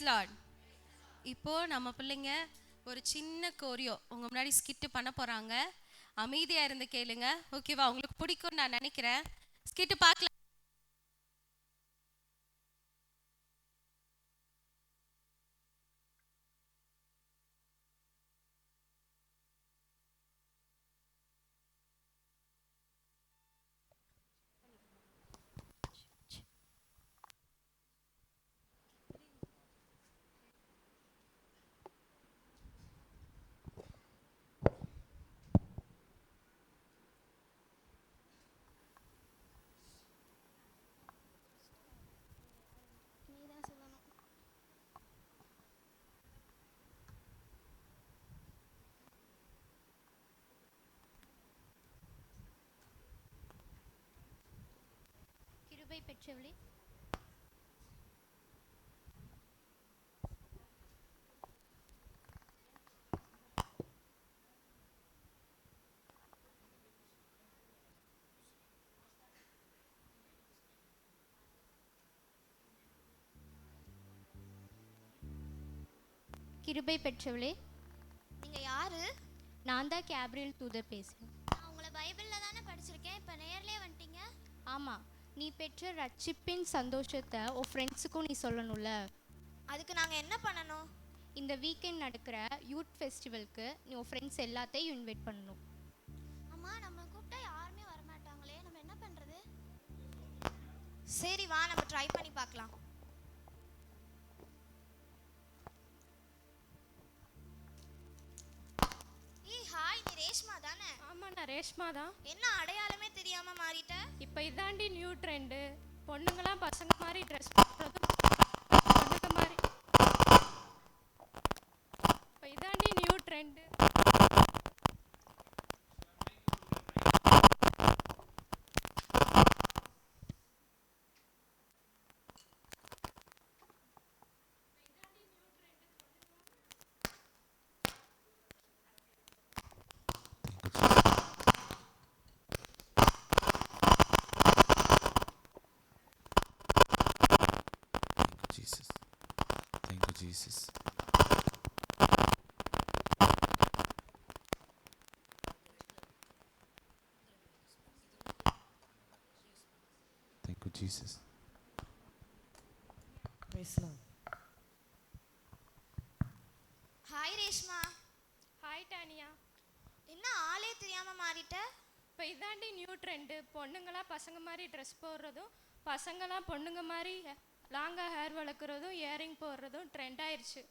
Lord. இப்போ நம்ம பிள்ளைங்க ஒரு சின்ன கோரியோ உங்க முன்னாடி ஸ்கிட் பண்ண போறாங்க. அமைதியா இருந்து கேளுங்க. ஓகேவா? உங்களுக்கு பிடிக்கும் நான் நினைக்கிறேன். ஸ்கிட் பார்க்கலாம். கிருபை பெற்றவளே, கிருபை பெற்றவளே, நீங்க யாரு? நான் தான் கேப்ரியல் தூதர் பேசுகிறேன். நான் உங்களை பைபிள்ல தானே படிச்சிருக்கேன். இப்போ நேர்லயே வந்துட்டீங்க. ஆமாம், நீ பெற்ற ரட்சிப்பின் சந்தோஷத்தை உன் ஃப்ரெண்ட்ஸுக்கும் நீ சொல்லணும்ல. அதுக்கு நாங்கள் என்ன பண்ணணும்? இந்த வீக்கெண்ட் நடக்கிற யூத் ஃபெஸ்டிவலுக்கு நீ உன் ஃப்ரெண்ட்ஸ் எல்லாத்தையும் இன்வைட் பண்ணணும். அம்மா, நம்ம கூப்பிட்டா யாருமே வரமாட்டாங்களே, நம்ம என்ன பண்றது? சரி வா, நம்ம ட்ரை பண்ணி பார்க்கலாம். ஹாய், நீ ரேஷ்மா தானே? ஆமாம், நான் ரேஷ்மா தான். என்ன அடையாளமே தெரியாம மாறிட்ட? இப்போ இதாண்டி நியூ ட்ரெண்டு. பொண்ணுங்களாம் பசங்க மாதிரி ட்ரெஸ் பண்ணுறதும் பொண்ணுங்க மாதிரி. இப்போ இதாண்டி new trend. Jesus. Thank you, Jesus. Thank you, Jesus. Praise Lord. Hi Reshma. Hi Tania. என்ன ஆளே தெரியாம மாறிட்ட? இப்போ இதாண்டி நியூ ட்ரெண்டு. பொண்ணுங்களாம் பசங்க மாதிரி ட்ரெஸ் போடுறதும் பசங்களாம் பொண்ணுங்க மாதிரி லாங்காக ஹேர் வளர்க்குறதும் இயரிங் போடுறதும் ட்ரெண்ட் ஆயிடுச்சு.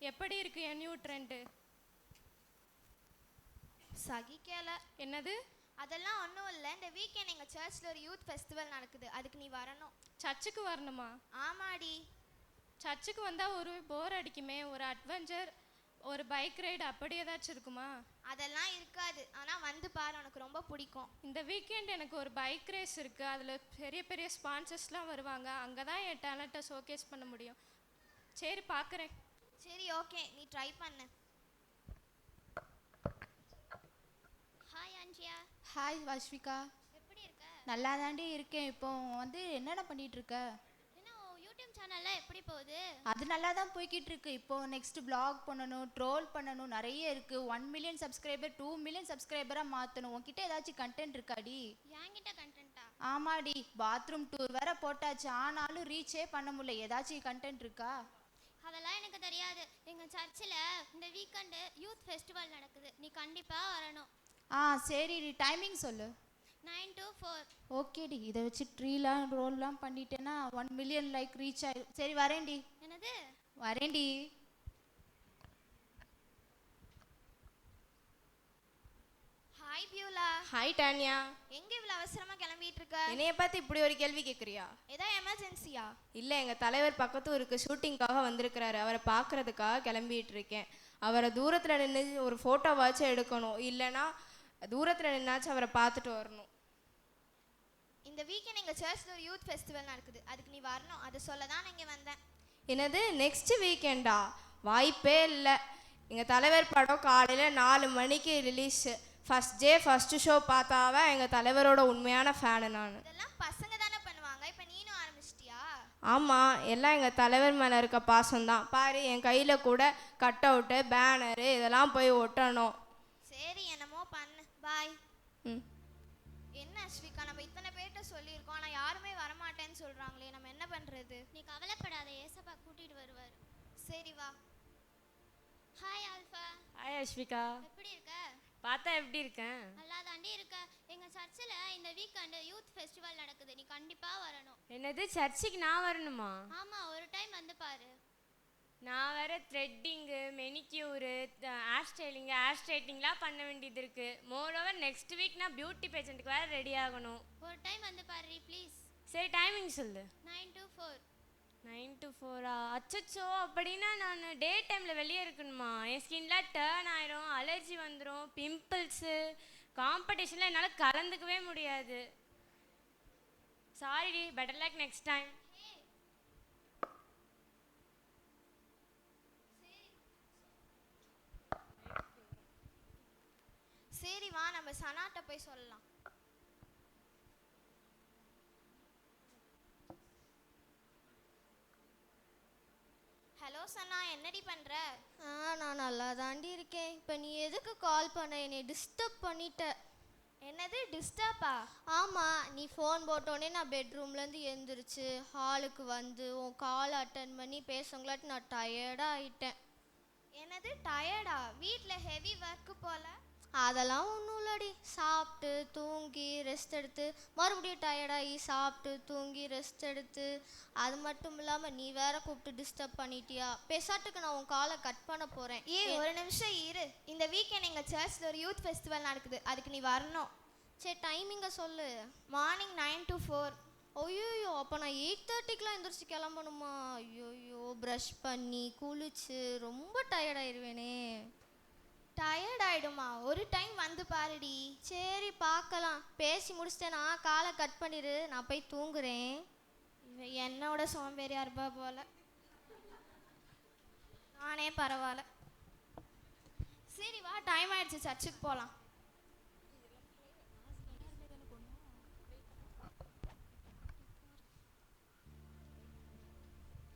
எப்படி இருக்கு என் நியூ ட்ரெண்டு? சகிக்கல. என்னது? அதெல்லாம் ஒன்றும் இல்லை. இந்த வீக்கெண்ட் எங்கள் சர்ச்சில் ஒரு யூத் ஃபெஸ்டிவல் நடக்குது, அதுக்கு நீ வரணும். சர்ச்சுக்கு வரணுமா? ஆமாடி. சர்ச்சுக்கு வந்தால் ஒரு போர் அடிக்குமே. ஒரு அட்வென்ச்சர், ஒரு பைக் ரைடு அப்படி ஏதாச்சும் இருக்குமா? அதெல்லாம் இருக்காது, ஆனால் வந்து பாரு, உனக்கு ரொம்ப பிடிக்கும். இந்த வீக்கெண்ட் எனக்கு ஒரு பைக் ரேஸ் இருக்குது. அதில் பெரிய பெரிய ஸ்பான்சர்ஸ்லாம் வருவாங்க. அங்கே தான் என் டேலண்ட்டை ஷோகேஸ் பண்ண முடியும். சரி, பார்க்குறேன். சரி, ஓகே, நீ ட்ரை பண்ணு. ஹாய் அஞ்சியா. ஹாய் வாஷ்விகா. எப்படி இருக்க? நல்லா தாண்டி இருக்கேன். இப்போ என்னென்ன பண்ணிட்டு இருக்க? என்ன யூடியூப் சேனல்லாம் எப்படி போகுது? அது நல்லா தான் போய்கிட்டு இருக்கு. இப்போ நெக்ஸ்ட் vlog பண்ணணும், ட்ரோல் பண்ணணும், நிறைய இருக்கு. 1 மில்லியன் சப்ஸ்கிரைபர் 2 மில்லியன் சப்ஸ்கிரைபராக மாற்றணும். உன்கிட்ட ஏதாச்சும் கண்டென்ட் இருக்காடி? என்கிட்ட கண்டென்ட்டா? ஆமாடி, பாத்ரூம் டூர் வேற போட்டாச்சு, ஆனாலும் ரீச்சே பண்ண முடியல. ஏதாச்சும் கண்டென்ட் இருக்கா? அதெல்லாம் எனக்கு தெரியாது. எங்கள் சர்ச்சில் இந்த வீக்கெண்டு யூத் ஃபெஸ்டிவல் நடக்குது, நீ கண்டிப்பாக வரணும். சரி, டைமிங் சொல்லு. 9 to 4. ஓகேடி, இதை வச்சு ட்ரீலாம் ரோல்லாம் பண்ணிட்டேன்னா 1 மில்லியன் லைக் ரீச் ஆயிடும். சரி, வரேன்டி. என்னது? வரேன்டி. Hi Beulah. ஹாய் டானியா. எங்கே இவ்வளோ அவசரமாக கிளம்பிட்டு இருக்க? என்னைய பார்த்து இப்படி ஒரு கேள்வி கேட்குறியா? ஏதோ எமர்ஜென்சியா? இல்லை, எங்கள் தலைவர் பக்கத்து ஊருக்கு ஷூட்டிங்காக வந்திருக்கிறாரு. அவரை பார்க்குறதுக்காக கிளம்பிட்டு இருக்கேன். அவரை தூரத்தில் நின்று ஒரு ஃபோட்டோவாச்சும் எடுக்கணும், இல்லைன்னா தூரத்தில் நின்னாச்சும் அவரை பார்த்துட்டு வரணும். இந்த வீக்கெண்ட் எங்கள் சர்ச்சில் ஒரு யூத் ஃபெஸ்டிவல் நடக்குது, அதுக்கு நீ வரணும். அதை சொல்ல தான் நான் இங்கே வந்தேன். என்னது, நெக்ஸ்ட் வீக்கெண்டா? வாய்ப்பே இல்லை. எங்கள் தலைவர் படம் காலையில் 4 மணிக்கு release. First day first show பார்த்தாவே எங்கள் தலைவரோட உண்மையான ஃபேனு நான். இதெல்லாம் பசங்க தானே பண்ணுவாங்க, இப்போ நீனும் ஆரம்பிச்சிட்டியா? ஆமாம், எல்லாம் எங்கள் தலைவர் மேலே இருக்க பாசம்தான். பாரு, என் கையில் கூட கட் அவுட்டு, பேனரு இதெல்லாம் போய் ஒட்டணும். சரி, என்னமோ பண்ணு. பாய். ம். என்ன அஸ்விகா, நம்ம இத்தனை பேர்கிட்ட சொல்லியிருக்கோம், ஆனால் யாருமே வரமாட்டேன்னு சொல்கிறாங்களே, நம்ம என்ன பண்ணுறது? நீ கவலைப்படாத, ஏசப்பா கூட்டிகிட்டு வருவார். சரி வா. Hi alpha. ஹாய் அஸ்விகா, எப்படி இருக்க? பார்த்தா எப்படி இருக்கேன்? நல்லா தாண்டி இருக்க. எங்கள் சர்ச்சில் இந்த வீக்கெண்டு யூத் ஃபெஸ்டிவல் நடக்குது, நீ கண்டிப்பாக வரணும். என்னது, சர்ச்சுக்கு நான் வரணுமா? ஆமாம், ஒரு டைம் வந்து பாரு. நான் வேற த்ரெட்டிங்கு, மெனிக்யூரு, ஹேர் ஸ்டைலிங்கு, ஹேர் ஸ்ட்ரைட்டிங்லாம் பண்ண வேண்டியது இருக்குது. மோரோவர் நெக்ஸ்ட் வீக் நான் பியூட்டி பேஷண்ட்டுக்கு வேறு ரெடி ஆகணும். ஒரு டைம் வந்து பாரு ப்ளீஸ். சரி, டைமிங் சொல்லு. 9 to 4. 9 to 4ஆ? அச்சச்சோ, அப்படின்னா நான் டே டைமில் வெளியே இருக்கணுமா? என் ஸ்கின்லாம் டேர்ன் ஆயிரும், அலர்ஜி வந்துடும், பிம்பிள்ஸு, காம்படிஷனில் என்னால் கலந்துக்கவே முடியாது. Sorry, better like next time. சரி வா, நம்ம சனாட்ட போய் சொல்லலாம். ஹலோ சனா, என்னடி பண்ற? நான் நல்லா தாண்டி இருக்கேன். இப்போ நீ எதுக்கு கால் பண்ண? என்னை டிஸ்டர்ப் பண்ணிட்ட. என்னது டிஸ்டர்பா? ஆமாம், நீ ஃபோன் போட்டோடனே நான் பெட்ரூம்லேருந்து எழுந்திரிச்சு ஹாலுக்கு வந்து உன் கால் அட்டன் பண்ணி பேசுங்களாட்டி நான் டயர்டாக ஆயிட்டேன். என்னது டயர்டா? வீட்டில் ஹெவி ஒர்க்கு போல. அதெல்லாம் ஒன்றும் இல்லடி, சாப்பிட்டு தூங்கி ரெஸ்ட் எடுத்து மறுபடியும் டயர்டாகி சாப்பிட்டு தூங்கி ரெஸ்ட் எடுத்து, அது மட்டும் இல்லாமல் நீ வேற கூப்பிட்டு டிஸ்டர்ப் பண்ணிட்டியா? பெசாட்டுக்கு நான் உன் காலை கட் பண்ண போகிறேன். ஒரு நிமிஷம் இரு. இந்த வீக்கெண்ட் எங்கள் சர்ச்சில் ஒரு யூத் ஃபெஸ்டிவல் நடக்குது, அதுக்கு நீ வரணும். சரி, டைமிங்கை சொல்லு. Morning 9 to 4. ஐயோயோ, அப்போ நான் 8:30க்கெலாம் எந்திரிச்சு கிளம்பணுமா? ஐயோயோ, ப்ரஷ் பண்ணி குளிச்சு ரொம்ப டயர்டாயிருவேனே. டயர்ட் ஆயிடுமா? ஒரு டைம் வந்து பாருடி. சரி, பார்க்கலாம். பேசி முடிச்சிட்டேனா காலை கட் பண்ணிடு, நான் போய் தூங்குறேன். என்னோட சோம்பேறியா இருப்பா போல. நானே பரவாயில்ல. சரி வா, டைம் ஆயிடுச்சு, சர்ச்சுக்கு போகலாம்.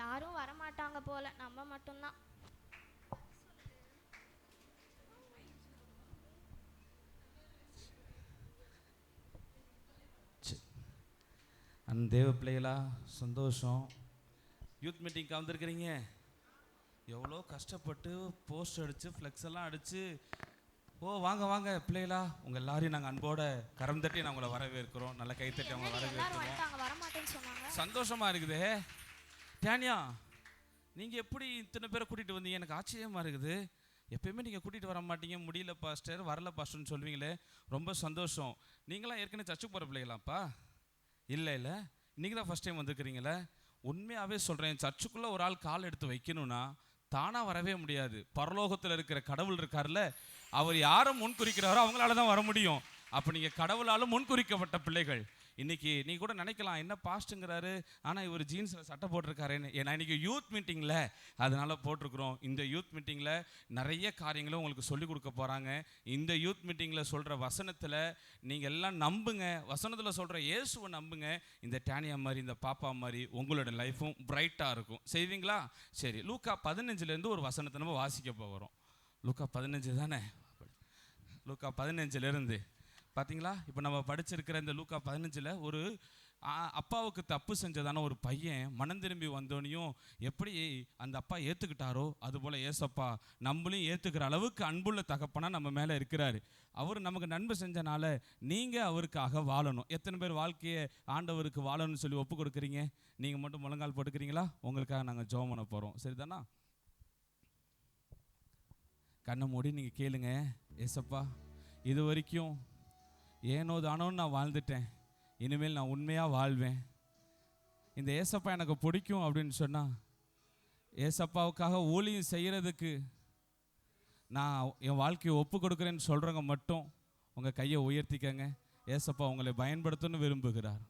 யாரும் வரமாட்டாங்க போல, நம்ம மட்டும்தான். அந்த தேவ பிள்ளைகளா, சந்தோஷம். யூத் மீட்டிங்க்கு வந்திருக்கிறீங்க. எவ்வளோ கஷ்டப்பட்டு போஸ்ட் அடித்து ஃப்ளெக்ஸ் எல்லாம் அடித்து, வாங்க வாங்க பிள்ளைகளா, உங்கள் எல்லாரையும் நாங்கள் அன்போட கரம் தட்டி நான் உங்களை வரவேற்கிறோம். நல்ல கைத்தட்டி அவங்க வரவேற்கிறோம். வரமாட்டேன்னு சொன்னாங்க. சந்தோஷமாக இருக்குது. டேனியா, நீங்கள் எப்படி இத்தனை பேரை கூட்டிகிட்டு வந்தீங்க? எனக்கு ஆச்சரியமாக இருக்குது. எப்பயுமே நீங்கள் கூட்டிகிட்டு வர மாட்டீங்க, முடியல பாஸ்டர், வரல பாஸ்டர்னு சொல்வீங்களே, ரொம்ப சந்தோஷம். நீங்களாம் ஏற்கனவே சர்ச்சுக்கு போகிற பிள்ளைகளாப்பா? இல்லை இல்லை, இன்றைக்கி தான் ஃபஸ்ட் டைம் வந்துருக்கிறீங்களே. உண்மையாகவே சொல்கிறேன், சர்ச்சுக்குள்ளே ஒரு ஆள் கால் எடுத்து வைக்கணும்னா தானாக வரவே முடியாது. பரலோகத்தில் இருக்கிற கடவுள் இருக்கார்ல, அவர் யாரை முன்குறிக்கிறாரோ அவங்களால தான் வர முடியும். அப்போ நீங்கள் கடவுளால் முன்குறிக்கப்பட்ட பிள்ளைகள். இன்றைக்கி நீ கூட நினைக்கலாம், என்ன பாஸ்ட்டுங்கிறாரு, ஆனால் இவர் ஜீன்ஸில் சட்டை போட்டிருக்காருன்னு. ஏன்னா இன்றைக்கி யூத் மீட்டிங்கில் அதனால் போட்டிருக்கிறோம். இந்த யூத் மீட்டிங்கில் நிறைய காரியங்களும் உங்களுக்கு சொல்லிக் கொடுக்க போகிறாங்க. இந்த யூத் மீட்டிங்கில் சொல்கிற வசனத்தில் நீங்கள் எல்லாம் நம்புங்க. வசனத்தில் சொல்கிற இயேசுவை நம்புங்க. இந்த டேனியா மாதிரி, இந்த பாப்பா மாதிரி உங்களோட லைஃப்பும் பிரைட்டாக இருக்கும். செய்வீங்களா? சரி, லூக்கா 15 ஒரு வசனத்தை நம்ம வாசிக்க போகிறோம். லூக்கா 15 தானே? லூக்கா 15 பார்த்தீங்களா? இப்போ நம்ம படிச்சிருக்கிற இந்த லூக்கா 15 ஒரு அப்பாவுக்கு தப்பு செஞ்சதான ஒரு பையன் மனம் திரும்பி வந்தோனையும் எப்படி அந்த அப்பா ஏற்றுக்கிட்டாரோ அதுபோல் ஏசப்பா நம்மளையும் ஏற்றுக்கிற அளவுக்கு அன்புள்ள தகப்பனா நம்ம மேலே இருக்கிறாரு. அவர் நமக்கு நன்மை செஞ்சனால நீங்கள் அவருக்காக வாழணும். எத்தனை பேர் வாழ்க்கையை ஆண்டவருக்கு வாழணும்னு சொல்லி ஒப்பு கொடுக்குறீங்க? நீங்கள் மட்டும் முழங்கால் போட்டுக்கிறீங்களா? உங்களுக்காக நாங்கள் ஜெபம் பண்ண போகிறோம். சரிதானா? கண்ணை மூடி நீங்கள் கேளுங்க. ஏசப்பா, இது வரைக்கும் ஏனோ தானோன்னு நான் வாழ்ந்துட்டேன், இனிமேல் நான் உண்மையாக வாழ்வேன். இந்த ஏசப்பா எனக்கு பிடிக்கும் அப்படின்னு சொன்னால், ஏசப்பாவுக்காக ஊழியம் செய்கிறதுக்கு நான் என் வாழ்க்கையை ஒப்பு கொடுக்குறேன்னு சொல்கிறவங்க மட்டும் உங்கள் கையை உயர்த்திக்கங்க. ஏசப்பா உங்களை பயன்படுத்தணும்னு விரும்புகிறார்.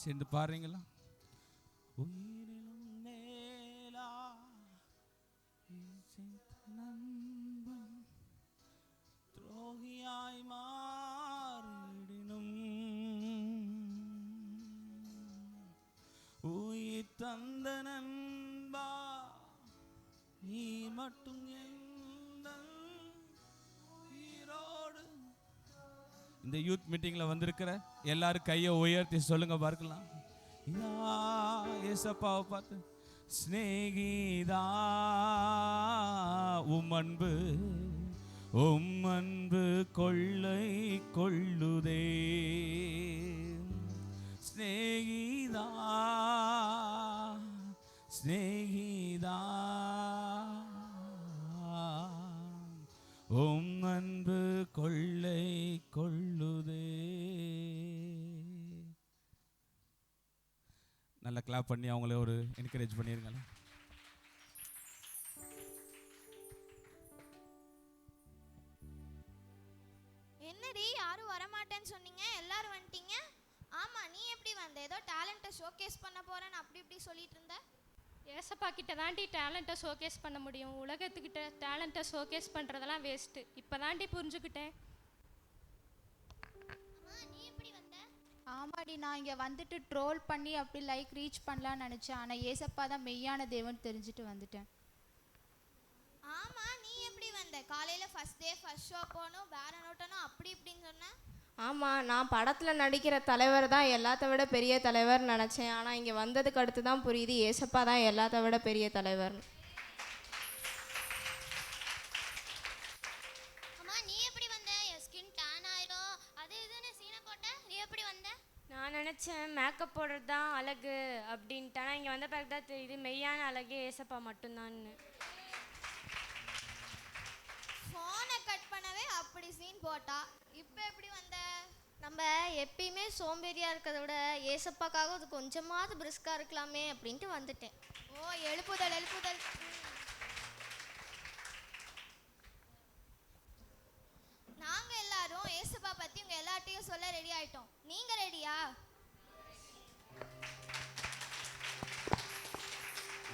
சேர்ந்து பாருங்களா? உயிரிலும் மேலா நண்பன் துரோகியாய் மாறிடினும் உயிர் தந்த நண்பா நீ மட்டும் எந்தன் உயிரோடு. இந்த யூத் மீட்டிங்ல வந்திருக்கிற எல்லாரும் கையை உயர்த்தி சொல்லுங்க பார்க்கலாம். ஏசப்பாவை பார்த்து ஸ்நேகிதா உம் அன்பு கொள்ளை கொள்ளுதே. ஸ்நேகிதா ஸ்நேகிதா உம் அன்பு கொள்ளை கொள்ளுதே. நல்லா கிளாப் பண்ணி அவங்கள ஒரு என்கரேஜ் பண்ணிருங்களேன். என்னடி யாரும் வரமாட்டேன்னு சொன்னீங்க, எல்லாரும் வந்துட்டீங்க. ஆமா, நீ எப்படி வந்த? ஏதோ டேலண்ட்டை ஷோகேஸ் பண்ண போறேன்னு அப்படி இப்படி சொல்லிட்டு இருந்த. ஏசப்பா கிட்ட தாண்டி டேலண்ட்டை ஷோகேஸ் பண்ண முடியும். உலகத்துக்கிட்ட டேலண்ட்டை ஷோகேஸ் பண்ணுறதெல்லாம் வேஸ்ட்டு. இப்போ தாண்டி புரிஞ்சுக்கிட்டேன். நீ எப்படி வந்த? ஆமாடி, நான் இங்கே வந்துட்டு ட்ரோல் பண்ணி அப்படி லைக் ரீச் பண்ணலான்னு நினச்சேன். ஆனால் ஏசப்பா தான் மெய்யான தேவன் தெரிஞ்சுட்டு வந்துட்டேன். ஆமா, நீ எப்படி வந்த? காலையில ஃபர்ஸ்ட் டே ஃபர்ஸ்ட் ஷோ போகணும், பேரன் ஓட்டணும், அப்படி இப்படின்னு சொன்ன. ஆமாம், நான் படத்தில் நடிக்கிற தலைவர் தான் எல்லாத்த விட பெரிய தலைவர்னு நினச்சேன். ஆனால் இங்கே வந்ததுக்கு அடுத்து தான் புரியுது ஏசப்பா தான் எல்லாத்த விட பெரிய தலைவர்னு. அம்மா, நீ எப்படி வந்த? என் ஸ்கின் டேன் ஆயிடும் அது இதுன்னு சீனை போட்ட. நீ எப்படி வந்த? நான் நினச்சேன் மேக்கப் போடுறது தான் அழகு அப்படின்ட்டு. ஆனால் இங்கே வந்த பிறகு தான் தெரியுது மெய்யான அழகே ஏசப்பா மட்டும்தான்னு. ஃபோனை கட் பண்ணவே அப்படி சீன் போட்டா. இப்போ எப்படி வந்த? நம்ம எப்பயுமே சோம்பேறியாக இருக்கிறத விட ஏசப்பாக்காக அது கொஞ்சமாவது பிரிஸ்காக இருக்கலாமே அப்படின்ட்டு வந்துட்டேன். ஓ, எழுப்புதல் எழுப்புதல்.